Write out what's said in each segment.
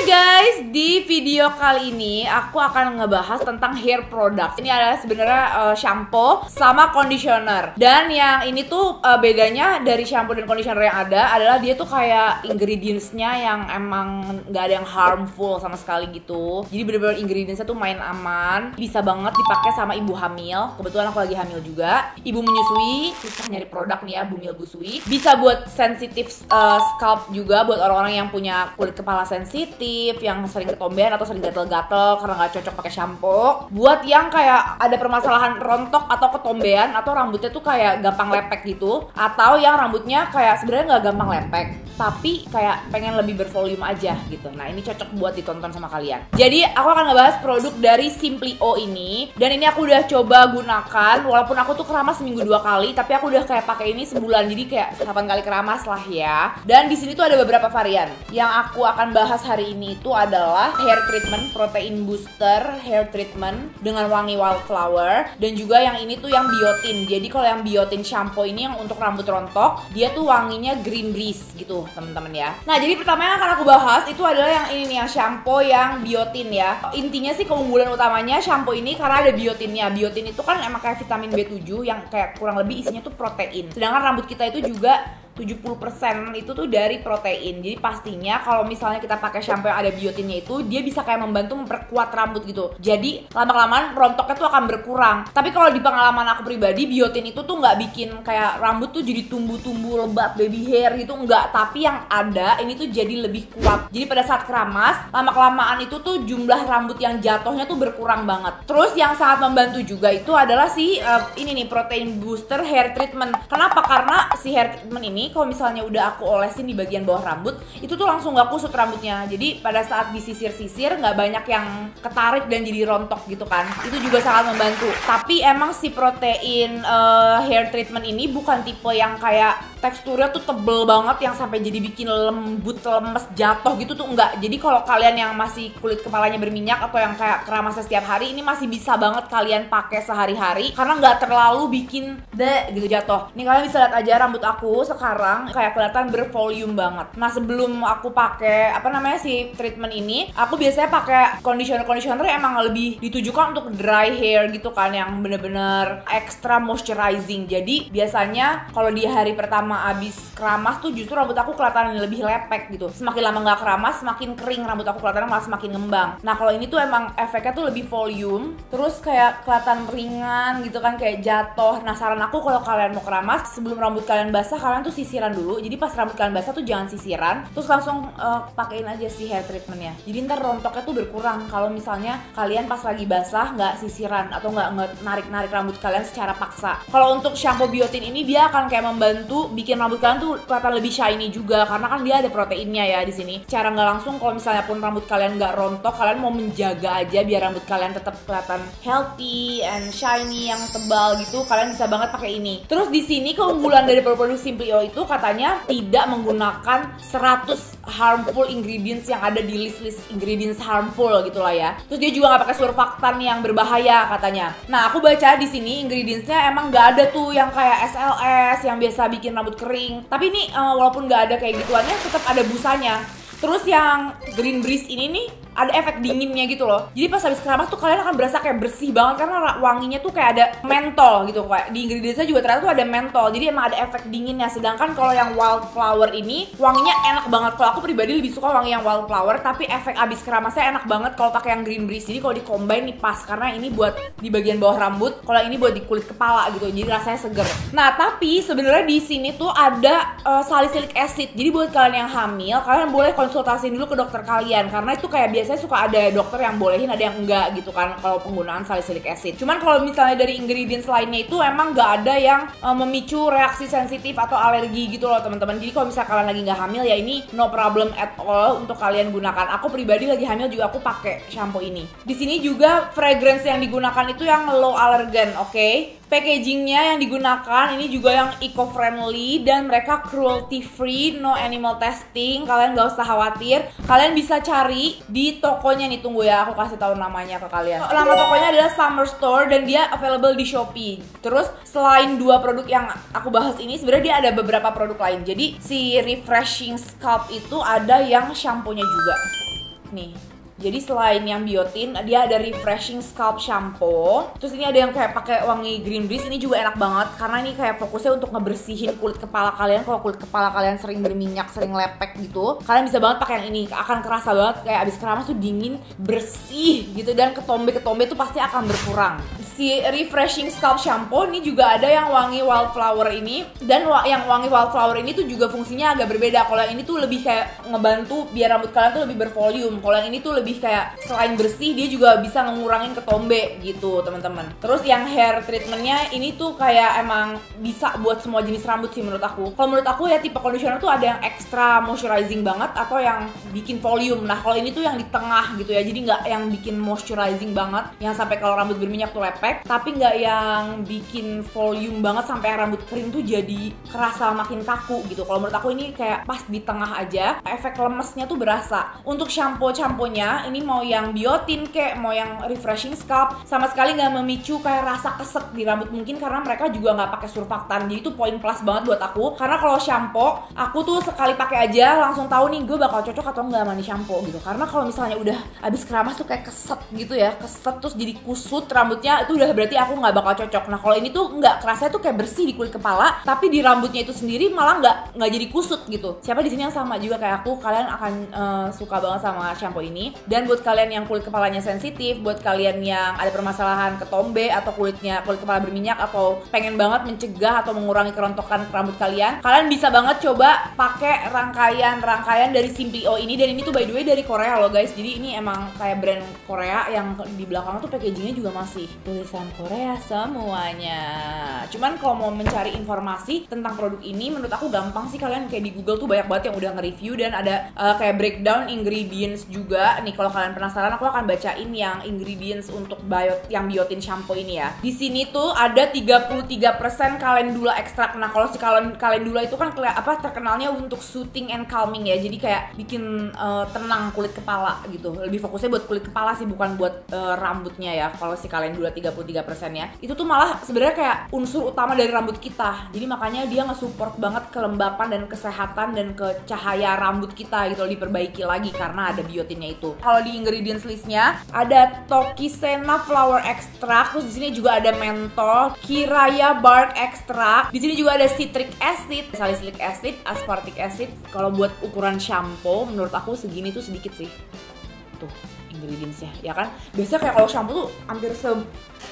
Hai guys, di video kali ini aku akan ngebahas tentang hair product. Ini adalah sebenarnya shampoo sama conditioner. Dan yang ini tuh bedanya dari shampoo dan conditioner yang ada adalah dia tuh kayak ingredientsnya yang emang nggak ada yang harmful sama sekali gitu. Jadi bener-bener ingredientsnya tuh main aman, bisa banget dipakai sama ibu hamil. Kebetulan aku lagi hamil juga. Ibu menyusui, susah nyari produk nih ya, bumil busui. Bisa buat sensitif scalp juga, buat orang-orang yang punya kulit kepala sensitif, yang sering ketombean atau sering gatel-gatel karena nggak cocok pakai shampoo. Buat yang kayak ada permasalahan rontok atau ketombean atau rambutnya tuh kayak gampang lepek gitu, atau yang rambutnya kayak sebenarnya nggak gampang lepek tapi kayak pengen lebih bervolume aja gitu. Nah ini cocok buat ditonton sama kalian. Jadi aku akan ngebahas produk dari Simplio ini, dan ini aku udah coba gunakan. Walaupun aku tuh keramas seminggu 2 kali, tapi aku udah kayak pakai ini sebulan, jadi kayak 8 kali keramas lah ya. Dan di sini tuh ada beberapa varian. Yang aku akan bahas hari ini itu adalah hair treatment protein booster hair treatment dengan wangi wildflower, dan juga yang ini tuh yang biotin. Jadi kalau yang biotin shampoo ini yang untuk rambut rontok, dia tuh wanginya green breeze gitu teman-teman ya. Nah jadi pertama yang akan aku bahas itu adalah yang ini nih, yang shampoo yang biotin ya. Intinya sih keunggulan utamanya shampoo ini karena ada biotinnya. Biotin itu kan emang kayak vitamin B7 yang kayak kurang lebih isinya tuh protein. Sedangkan rambut kita itu juga 70% itu tuh dari protein. Jadi pastinya kalau misalnya kita pakai shampoo yang ada biotinnya itu, dia bisa kayak membantu memperkuat rambut gitu. Jadi lama-kelamaan rontoknya tuh akan berkurang. Tapi kalau di pengalaman aku pribadi, biotin itu tuh nggak bikin kayak rambut tuh jadi tumbuh-tumbuh lebat baby hair gitu, nggak. Tapi yang ada ini tuh jadi lebih kuat. Jadi pada saat keramas, lama-kelamaan itu tuh jumlah rambut yang jatuhnya tuh berkurang banget. Terus yang sangat membantu juga itu adalah si ini nih, protein booster hair treatment. Kenapa? Karena si hair treatment ini kalau misalnya udah aku olesin di bagian bawah rambut, itu tuh langsung gak kusut rambutnya. Jadi pada saat disisir-sisir nggak banyak yang ketarik dan jadi rontok gitu kan. Itu juga sangat membantu. Tapi emang si protein hair treatment ini bukan tipe yang kayak teksturnya tuh tebel banget yang sampai jadi bikin lembut, lemes, jatuh gitu tuh enggak. Jadi kalau kalian yang masih kulit kepalanya berminyak atau yang kayak keramasnya setiap hari, ini masih bisa banget kalian pakai sehari-hari karena nggak terlalu bikin gitu jatuh. Nih kalian bisa lihat aja rambut aku sekarang kayak kelihatan bervolume banget. Nah sebelum aku pakai si treatment ini, aku biasanya pakai conditioner emang lebih ditujukan untuk dry hair gitu kan, yang bener-bener extra moisturizing. Jadi biasanya kalau di hari pertama abis keramas tuh justru rambut aku kelihatan lebih lepek gitu. Semakin lama nggak keramas, semakin kering rambut aku kelihatan malah semakin ngembang. Nah kalau ini tuh emang efeknya tuh lebih volume, terus kayak kelihatan ringan gitu kan, kayak jatuh. Nah saran aku kalau kalian mau keramas, sebelum rambut kalian basah, kalian tuh sisiran dulu. Jadi pas rambut kalian basah tuh jangan sisiran, terus langsung pakein aja si hair treatmentnya. Jadi ntar rontoknya tuh berkurang kalau misalnya kalian pas lagi basah nggak sisiran atau nggak narik-narik rambut kalian secara paksa. Kalau untuk shampoo biotin ini, dia akan kayak membantu bikin rambut kalian tuh kelihatan lebih shiny juga karena kan dia ada proteinnya ya di sini. Cara nggak langsung, kalau misalnya pun rambut kalian nggak rontok, kalian mau menjaga aja biar rambut kalian tetap kelihatan healthy and shiny yang tebal gitu, kalian bisa banget pakai ini. Terus di sini keunggulan dari produk Simplio itu katanya tidak menggunakan 100 harmful ingredients yang ada di list ingredients harmful gitulah ya. Terus dia juga nggak pakai surfaktan yang berbahaya katanya. Nah aku baca di sini ingredientsnya emang nggak ada tuh yang kayak SLS yang biasa bikin rambut kering. Tapi ini walaupun nggak ada kayak gituannya, tetap ada busanya. Terus yang green breeze ini nih ada efek dinginnya gitu loh. Jadi pas habis keramas tuh kalian akan berasa kayak bersih banget karena wanginya tuh kayak ada mentol gitu. Kayak di ingredientsnya juga ternyata tuh ada mentol. Jadi emang ada efek dinginnya. Sedangkan kalau yang wildflower ini wanginya enak banget. Kalau aku pribadi lebih suka wangi yang wildflower, tapi efek abis keramasnya enak banget kalau pakai yang green breeze. Jadi kalau di combine nih pas, karena ini buat di bagian bawah rambut, kalau ini buat di kulit kepala gitu. Jadi rasanya seger. Nah tapi sebenarnya di sini tuh ada salicylic acid. Jadi buat kalian yang hamil, kalian boleh konsultasi dulu ke dokter kalian, karena itu kayak biasanya suka ada dokter yang bolehin, ada yang enggak gitu kan kalau penggunaan salicylic acid. Cuman kalau misalnya dari ingredients lainnya itu emang nggak ada yang memicu reaksi sensitif atau alergi gitu loh teman-teman. Jadi kalau misalnya kalian lagi nggak hamil ya ini no problem at all untuk kalian gunakan. Aku pribadi lagi hamil juga aku pakai shampoo ini. Di sini juga fragrance yang digunakan itu yang low allergen, oke? Packagingnya yang digunakan ini juga yang eco-friendly dan mereka cruelty free, no animal testing. Kalian gak usah khawatir. Kalian bisa cari di tokonya nih, tunggu ya aku kasih tahu namanya ke kalian. Nama tokonya adalah Summer Store dan dia available di Shopee. Terus selain dua produk yang aku bahas ini, sebenarnya dia ada beberapa produk lain. Jadi si refreshing scalp itu ada yang shampoo-nya juga. nih. Jadi selain yang biotin, dia ada refreshing scalp shampoo. Terus ini ada yang kayak pakai wangi green breeze. Ini juga enak banget karena ini kayak fokusnya untuk ngebersihin kulit kepala kalian. Kalau kulit kepala kalian sering berminyak, sering lepek gitu, kalian bisa banget pakai yang ini. Akan kerasa banget kayak abis keramas tuh dingin, bersih gitu, dan ketombe tuh pasti akan berkurang. Si refreshing scalp shampoo ini juga ada yang wangi wildflower ini, dan yang wangi wildflower ini tuh juga fungsinya agak berbeda. Kalau yang ini tuh lebih kayak ngebantu biar rambut kalian tuh lebih bervolume. Kalau yang ini tuh lebih kayak selain bersih, dia juga bisa ngurangin ketombe gitu teman-teman. Terus yang hair treatmentnya ini tuh kayak emang bisa buat semua jenis rambut sih menurut aku. Kalau menurut aku ya tipe conditioner tuh ada yang extra moisturizing banget atau yang bikin volume. Nah kalau ini tuh yang di tengah gitu ya, jadi nggak yang bikin moisturizing banget yang sampai kalau rambut berminyak tuh lepek, tapi nggak yang bikin volume banget sampai rambut kering tuh jadi kerasa makin kaku gitu. Kalau menurut aku ini kayak pas di tengah aja, efek lemesnya tuh berasa. Untuk shampoo-nya ini mau yang biotin kayak mau yang refreshing scalp, sama sekali nggak memicu kayak rasa keset di rambut, mungkin karena mereka juga nggak pakai surfaktan. Jadi itu poin plus banget buat aku, karena kalau shampoo aku tuh sekali pakai aja langsung tahu nih gue bakal cocok atau nggak sama nih shampoo gitu. Karena kalau misalnya udah abis keramas tuh kayak keset gitu ya, keset terus jadi kusut rambutnya, itu udah berarti aku nggak bakal cocok. Nah kalau ini tuh nggak, kerasanya tuh kayak bersih di kulit kepala, tapi di rambutnya itu sendiri malah nggak jadi kusut gitu. Siapa di sini yang sama juga kayak aku, kalian akan suka banget sama shampoo ini. Dan buat kalian yang kulit kepalanya sensitif, buat kalian yang ada permasalahan ketombe atau kulit kepala berminyak atau pengen banget mencegah atau mengurangi kerontokan rambut kalian bisa banget coba pakai rangkaian dari Simply O ini. Dan ini tuh by the way dari Korea loh guys. Jadi ini emang kayak brand Korea yang di belakang tuh packagingnya juga masih tulisan Korea semuanya. Cuman kalau mau mencari informasi tentang produk ini menurut aku gampang sih, kalian kayak di Google tuh banyak banget yang udah nge-review dan ada kayak breakdown ingredients juga. Nih kalau kalian penasaran aku akan bacain yang ingredients untuk yang biotin shampoo ini ya. Di sini tuh ada 33% calendula ekstrak. Nah kalau si calendula itu kan terkenalnya untuk soothing and calming ya. Jadi kayak bikin tenang kulit kepala gitu. Lebih fokusnya buat kulit kepala sih, bukan buat rambutnya ya. Kalau si calendula 33%-nya itu tuh malah sebenarnya kayak unsur utama dari rambut kita. Jadi makanya dia nge-support banget kelembapan dan kesehatan dan ke cahaya rambut kita gitu, diperbaiki lagi karena ada biotinnya itu. Kalau di ingredients listnya ada Tokisena flower extract, terus di sini juga ada menthol, Kiraya bark extract. Di sini juga ada citric acid, salicylic acid, aspartic acid. Kalau buat ukuran shampoo menurut aku segini tuh sedikit sih. Tuh ingredientsnya ya kan. Biasanya kayak kalau shampoo tuh hampir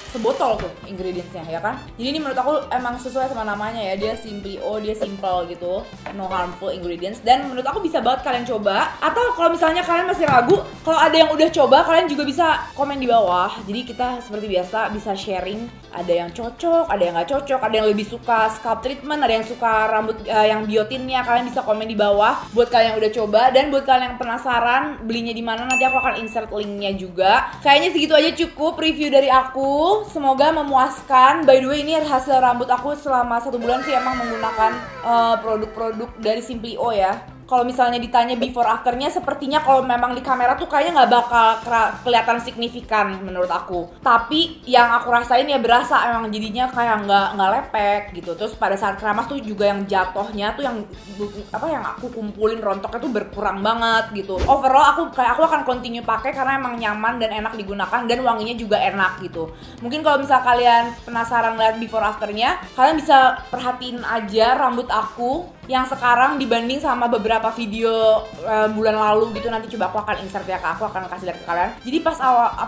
sebotol tuh ingredientsnya ya kan. Jadi ini menurut aku emang sesuai sama namanya ya, dia Simply O, dia simple gitu, no harmful ingredients. Dan menurut aku bisa banget kalian coba. Atau kalau misalnya kalian masih ragu, kalau ada yang udah coba kalian juga bisa komen di bawah. Jadi kita seperti biasa bisa sharing, ada yang cocok, ada yang nggak cocok, ada yang lebih suka scalp treatment, ada yang suka rambut yang biotinnya. Kalian bisa komen di bawah buat kalian yang udah coba. Dan buat kalian yang penasaran belinya di mana, nanti aku akan insert linknya juga. Kayaknya segitu aja cukup review dari aku. Semoga memuaskan. By the way ini hasil rambut aku selama 1 bulan sih emang menggunakan produk-produk dari Simply O ya. Kalau misalnya ditanya before afternya, sepertinya kalau memang di kamera tuh kayaknya nggak bakal kelihatan signifikan menurut aku. Tapi yang aku rasain ya berasa emang jadinya kayak nggak lepek gitu. Terus pada saat keramas tuh juga yang jatohnya tuh yang aku kumpulin rontoknya tuh berkurang banget gitu. Overall aku akan continue pakai karena emang nyaman dan enak digunakan dan wanginya juga enak gitu. Mungkin kalau misal kalian penasaran lihat before afternya, kalian bisa perhatiin aja rambut aku yang sekarang dibanding sama beberapa video bulan lalu gitu. Nanti coba aku akan insert ya, aku akan kasih lihat ke kalian. Jadi pas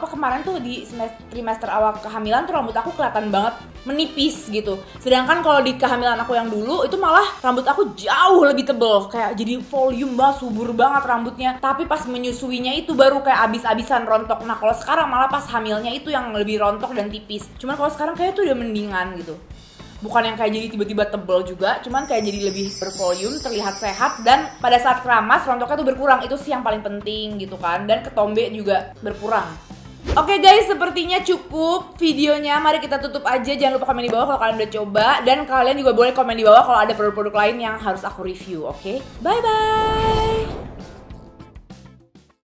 kemarin tuh di trimester awal kehamilan tuh rambut aku kelihatan banget menipis gitu. Sedangkan kalau di kehamilan aku yang dulu itu malah rambut aku jauh lebih tebel, kayak jadi volume banget, subur banget rambutnya. Tapi pas menyusuinya itu baru kayak abis-abisan rontok. Nah kalau sekarang malah pas hamilnya itu yang lebih rontok dan tipis. Cuman kalau sekarang kayak tuh udah mendingan gitu. Bukan yang kayak jadi tiba-tiba tebel juga, cuman kayak jadi lebih bervolume, terlihat sehat. Dan pada saat keramas rontoknya tuh berkurang, itu sih yang paling penting gitu kan. Dan ketombe juga berkurang. Oke guys, sepertinya cukup videonya. Mari kita tutup aja. Jangan lupa komen di bawah kalau kalian udah coba. Dan kalian juga boleh komen di bawah kalau ada produk-produk lain yang harus aku review. Oke, bye-bye.